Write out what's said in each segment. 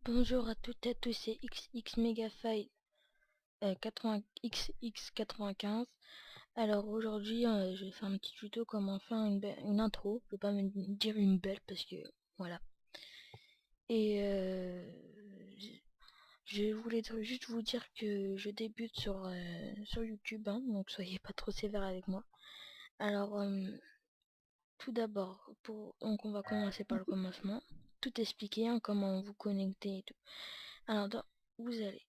Bonjour à toutes et à tous, c'est XX Megafile 80XX95. Alors aujourd'hui, je vais faire un petit tuto comment faire une intro. Je vais pas me dire une belle parce que voilà. Et je voulais juste vous dire que je débute sur YouTube, hein, donc soyez pas trop sévères avec moi. Alors tout d'abord, donc on va commencer par le commencement. Tout expliquer, hein, comment vous connecter et tout. Alors vous allez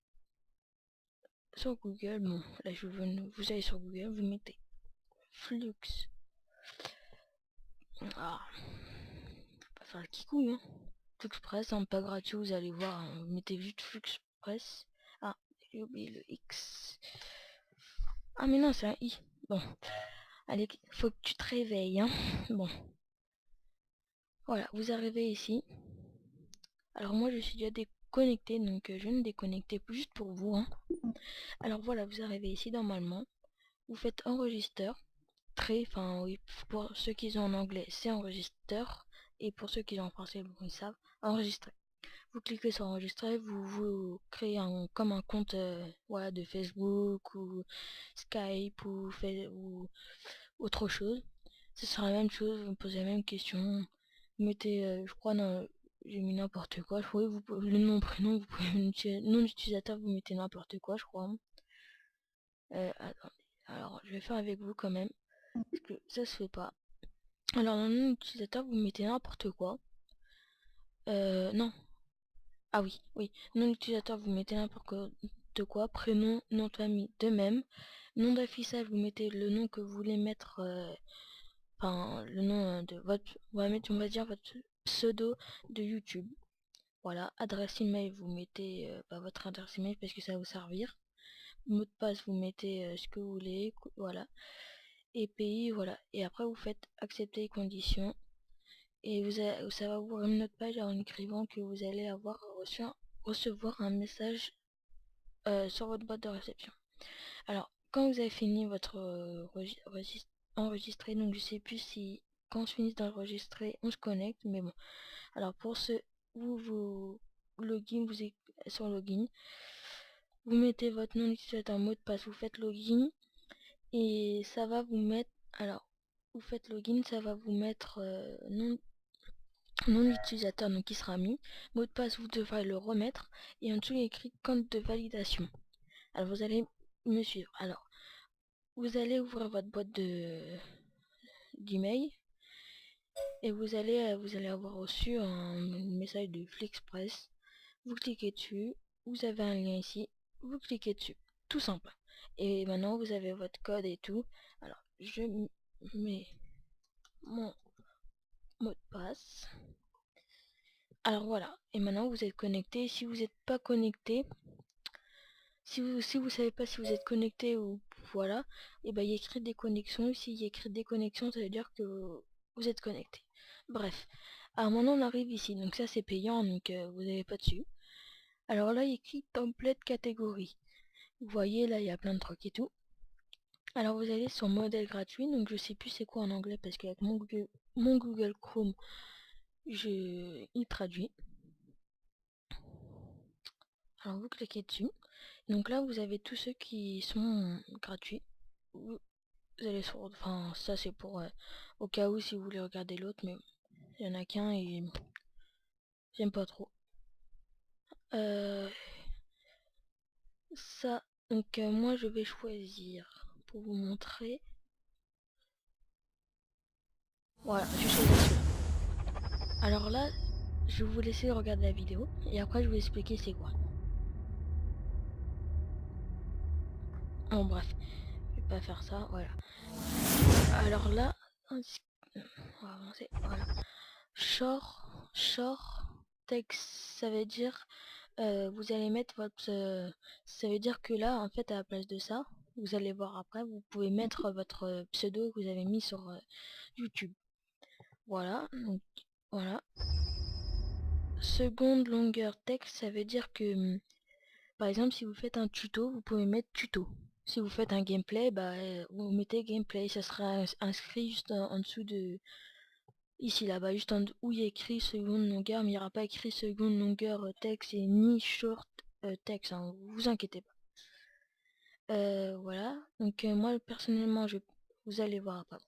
sur Google, bon, là vous allez sur Google, vous mettez Flux. Ah, pas faire le kikouille, hein. Fluxpress, hein, pas gratuit, vous allez voir, hein, vous mettez juste Fluxpress. Ah, j'ai oublié le X. Ah, mais non, c'est un I. Bon, allez, faut que tu te réveilles, hein. Bon, voilà, vous arrivez ici. Alors, moi, je suis déjà déconnecté, donc je vais me déconnecter juste pour vous, hein. Alors, voilà, vous arrivez ici, normalement. Vous faites enregistreur. Enfin oui, pour ceux qui ont en anglais, c'est enregistreur. Et pour ceux qui ont en français, bon, ils savent, enregistrer. Vous cliquez sur enregistrer, vous créez comme un compte voilà, de Facebook ou Skype ou autre chose. Ce sera la même chose, vous posez la même question. Vous mettez, je crois, non, j'ai mis n'importe quoi. Oui, le nom, prénom, vous pouvez nom d'utilisateur, vous mettez n'importe quoi, je crois. Attendez. Alors, je vais faire avec vous quand même, parce que ça se fait pas. Alors, dans le nom d'utilisateur, vous mettez n'importe quoi. Non. Ah oui, oui. Nom d'utilisateur, vous mettez n'importe quoi. Prénom, nom de famille, de même. Nom d'affichage, vous mettez le nom que vous voulez mettre. Enfin, le nom de votre. On va dire votre pseudo de YouTube. Voilà. Adresse email, vous mettez votre adresse email parce que ça va vous servir. Mot de passe, vous mettez ce que vous voulez. Voilà. Et pays, voilà. Et après, vous faites accepter les conditions. Et ça va ouvrir une autre page en écrivant que vous allez recevoir un message sur votre boîte de réception. Alors, quand vous avez fini votre enregistré, donc je sais plus si quand on se finit d'enregistrer, on se connecte, mais bon. Alors pour ce, vous login, vous êtes sur login, vous mettez votre nom d'utilisateur, mot de passe, vous faites login et ça va vous mettre. Alors, vous faites login, ça va vous mettre nom d'utilisateur donc qui sera mis, mot de passe vous devrez le remettre et en dessous il y a écrit compte de validation. Alors vous allez me suivre. Alors vous allez ouvrir votre boîte d'email et vous allez avoir reçu un message de Flixpress. Vous cliquez dessus, vous avez un lien ici, vous cliquez dessus, tout simple. Et maintenant vous avez votre code et tout. Alors je mets mon mot de passe. Alors voilà, et maintenant vous êtes connecté. Si vous n'êtes pas connecté, si vous savez pas si vous êtes connecté ou voilà, et ben il y a écrit déconnexion. Ici il y a écrit déconnexion, ça veut dire que vous êtes connecté. Bref, alors maintenant on arrive ici, donc ça c'est payant, donc vous n'avez pas dessus. Alors là il y a écrit template catégorie. Vous voyez là il y a plein de trucs et tout. Alors vous allez sur modèle gratuit, donc je sais plus c'est quoi en anglais parce qu'avec mon Google Chrome, il traduit. Alors vous cliquez dessus. Donc là vous avez tous ceux qui sont gratuits. Vous allez sur... Enfin ça c'est pour au cas où si vous voulez regarder l'autre, mais il y en a qu'un et j'aime pas trop. Ça, donc moi je vais choisir pour vous montrer. Voilà, je choisis celui-là. Alors là, je vais vous laisser regarder la vidéo et après je vais vous expliquer c'est quoi. Bon bref, je vais pas faire ça, voilà. Alors là, on va avancer, voilà. Short text, ça veut dire vous allez mettre votre ça veut dire que là en fait à la place de ça, vous allez voir après, vous pouvez mettre votre pseudo que vous avez mis sur YouTube. Voilà, donc voilà. Seconde longueur texte, ça veut dire que par exemple si vous faites un tuto, vous pouvez mettre tuto. Si vous faites un gameplay, bah vous mettez gameplay, ça sera inscrit juste en dessous ici là-bas, juste en où il y a écrit seconde longueur, mais il n'y aura pas écrit seconde longueur texte et ni short texte, hein, vous inquiétez pas. Voilà, donc moi personnellement, vous allez voir après.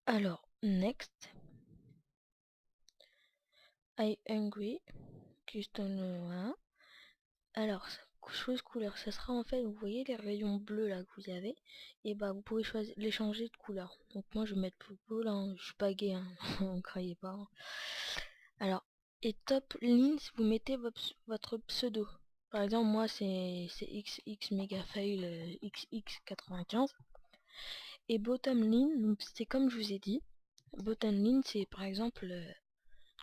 Alors, next, I hungry, juste voilà. Alors, chose couleur, ça sera en fait, vous voyez les rayons bleus là que vous avez, et bah vous pouvez choisir les changer de couleur. Donc moi je vais mettre plus bleu là, je suis pas gay, hein, ne croyez pas. Hein. Alors, et top lines, vous mettez votre pseudo. Par exemple, moi c'est XX Megafail XX95. Et bottom line, c'est comme je vous ai dit, bottom line c'est par exemple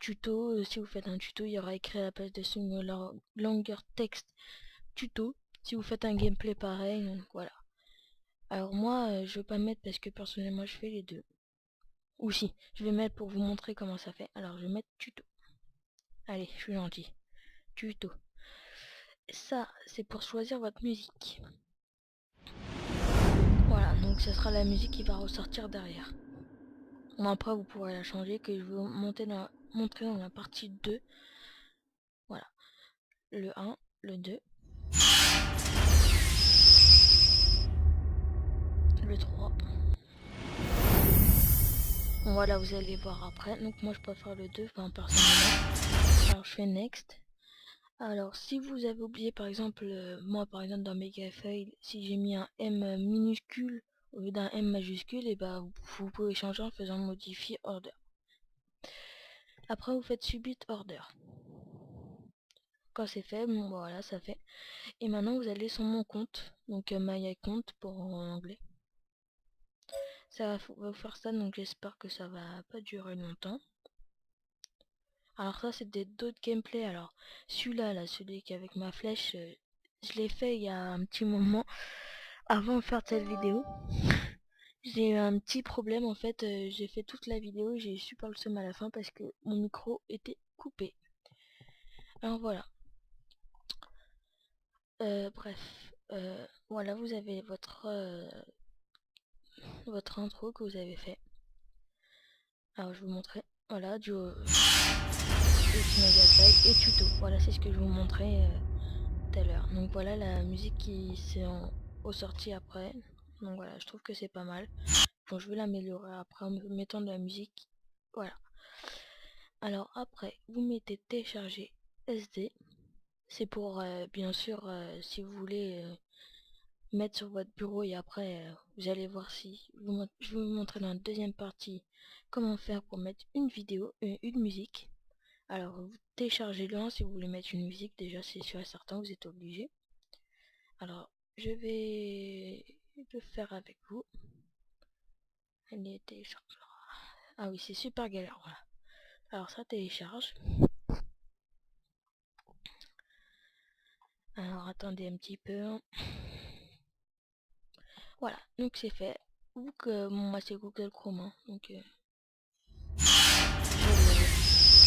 tuto, si vous faites un tuto, il y aura écrit à la place de son longueur texte tuto. Si vous faites un gameplay pareil, donc voilà. Alors moi, je vais pas mettre parce que personnellement je fais les deux. Ou si, je vais mettre pour vous montrer comment ça fait. Alors je vais mettre tuto. Allez, je suis gentil. Tuto. Ça, c'est pour choisir votre musique. Voilà, donc ce sera la musique qui va ressortir derrière. Bon, après, vous pourrez la changer, que je vais montrer dans la partie 2. Voilà. Le 1, le 2, le 3. Voilà, vous allez voir après. Donc moi, je préfère le 2, enfin, personnellement. Alors, je fais next. Alors, si vous avez oublié, par exemple, moi, par exemple, dans Megafail, si j'ai mis un M minuscule au lieu d'un M majuscule, et bah, vous pouvez changer en faisant modifier order. Après, vous faites subit order. Quand c'est fait, bon, voilà, ça fait. Et maintenant, vous allez sur mon compte, donc my account pour en anglais. Ça va vous faire ça, donc j'espère que ça va pas durer longtemps. Alors ça, c'est d'autres gameplays. Alors, celui-là, là, celui qui est avec ma flèche, je l'ai fait il y a un petit moment, avant de faire cette vidéo. J'ai eu un petit problème, en fait, j'ai fait toute la vidéo et j'ai eu super le seum à la fin parce que mon micro était coupé. Alors voilà. Bref, voilà, vous avez votre intro que vous avez fait. Alors je vais vous montrer. Voilà, du et tuto. Voilà, c'est ce que je vous montrais tout à l'heure. Donc voilà la musique qui s'est au sorti après. Donc voilà, je trouve que c'est pas mal. Bon, je vais l'améliorer après en mettant de la musique. Voilà. Alors après, vous mettez télécharger SD. C'est pour bien sûr si vous voulez mettre sur votre bureau et après vous allez voir si je vais vous montrer dans la deuxième partie comment faire pour mettre une vidéo une musique. Alors vous téléchargez le si vous voulez mettre une musique, déjà c'est sûr et certain, vous êtes obligé. Alors je vais le faire avec vous. Allez, télécharge. Ah oui, c'est super galère, voilà. Alors ça télécharge. Alors attendez un petit peu. Voilà, donc c'est fait. Ou que moi c'est Google Chrome, hein, donc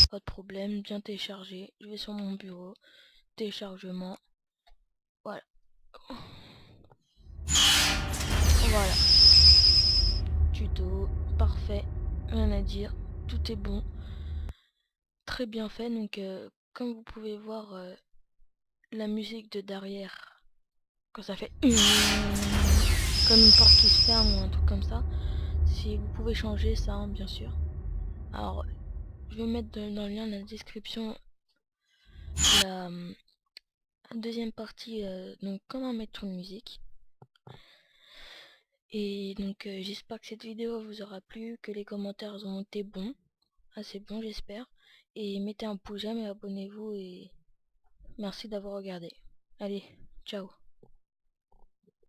pas de problème, bien téléchargé. Je vais sur mon bureau, téléchargement. Voilà. Voilà. Tuto, parfait, rien à dire, tout est bon, très bien fait. Donc comme vous pouvez voir la musique de derrière, quand ça fait comme une porte qui se ferme ou un truc comme ça, si vous pouvez changer ça, hein, bien sûr. Alors je vais mettre dans le lien de la description la deuxième partie, donc comment mettre une musique. Et donc j'espère que cette vidéo vous aura plu, que les commentaires ont été bons, assez bons j'espère. Et mettez un pouce j'aime et abonnez-vous et merci d'avoir regardé. Allez, ciao.